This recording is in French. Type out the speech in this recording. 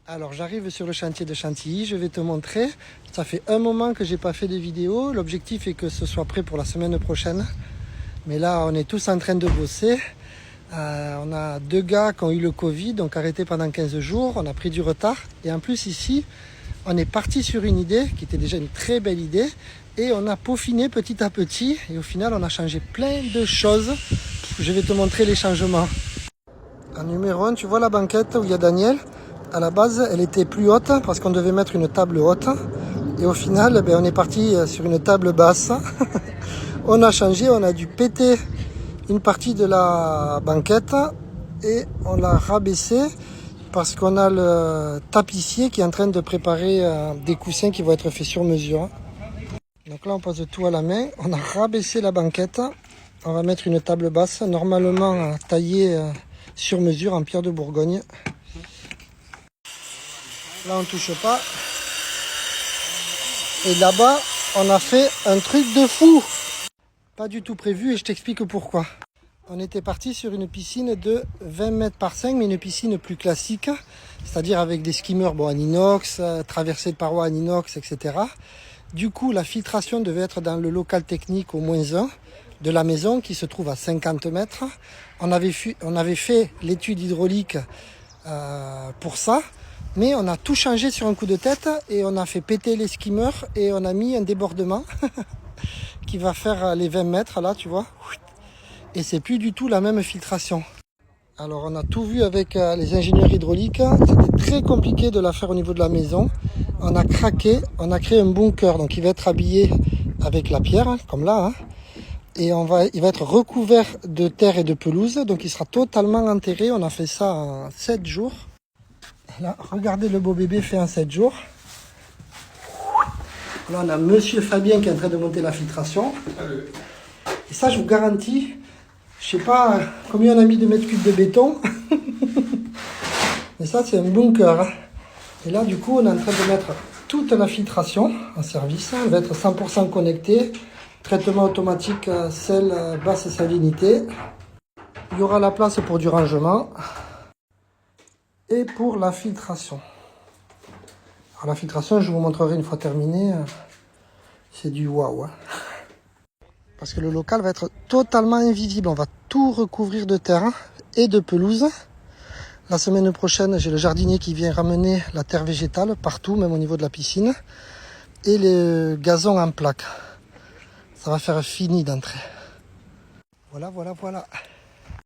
Alors j'arrive sur le chantier de Chantilly, je vais te montrer. Ça fait un moment que j'ai pas fait de vidéo. L'objectif est que ce soit prêt pour la semaine prochaine. Mais là on est tous en train de bosser. On a 2 gars qui ont eu le Covid, donc arrêtés pendant 15 jours. On a pris du retard. Et en plus ici, on est parti sur une idée qui était déjà une très belle idée. Et on a peaufiné petit à petit. Et au final on a changé plein de choses. Je vais te montrer les changements. En numéro 1, tu vois la banquette où il y a Daniel. À la base, elle était plus haute parce qu'on devait mettre une table haute. Et au final, on est parti sur une table basse. On a changé, on a dû péter une partie de la banquette et on l'a rabaissé parce qu'on a le tapissier qui est en train de préparer des coussins qui vont être faits sur mesure. Donc là, on pose tout à la main. On a rabaissé la banquette. On va mettre une table basse, normalement taillée sur mesure en pierre de Bourgogne. Là on touche pas. Et là-bas on a fait un truc de fou. Pas du tout prévu et je t'explique pourquoi. On était parti sur une piscine de 20 mètres par 5, mais une piscine plus classique. C'est-à-dire avec des skimmers en inox, traversées de parois en inox, etc. Du coup la filtration devait être dans le local technique au -1 de la maison qui se trouve à 50 mètres. On avait fait l'étude hydraulique pour ça. Mais on a tout changé sur un coup de tête et on a fait péter les skimmers et on a mis un débordement qui va faire les 20 mètres là, tu vois. Et c'est plus du tout la même filtration. Alors on a tout vu avec les ingénieurs hydrauliques. C'était très compliqué de la faire au niveau de la maison. On a craqué, on a créé un bunker donc il va être habillé avec la pierre, comme là. Et il va être recouvert de terre et de pelouse. Donc il sera totalement enterré. On a fait ça en 7 jours. Là, regardez le beau bébé fait en 7 jours. Là, on a Monsieur Fabien qui est en train de monter la filtration. Et ça, je vous garantis, je sais pas combien on a mis de mètres cubes de béton. Mais ça, c'est un bunker. Et là, du coup, on est en train de mettre toute la filtration en service. Elle va être 100% connectée. Traitement automatique sel basse salinité. Il y aura la place pour du rangement. Et pour la filtration. Alors la filtration, je vous montrerai une fois terminé. C'est du waouh. Parce que le local va être totalement invisible. On va tout recouvrir de terre et de pelouse. La semaine prochaine, j'ai le jardinier qui vient ramener la terre végétale partout, même au niveau de la piscine. Et le gazon en plaque. Ça va faire fini d'entrée. Voilà.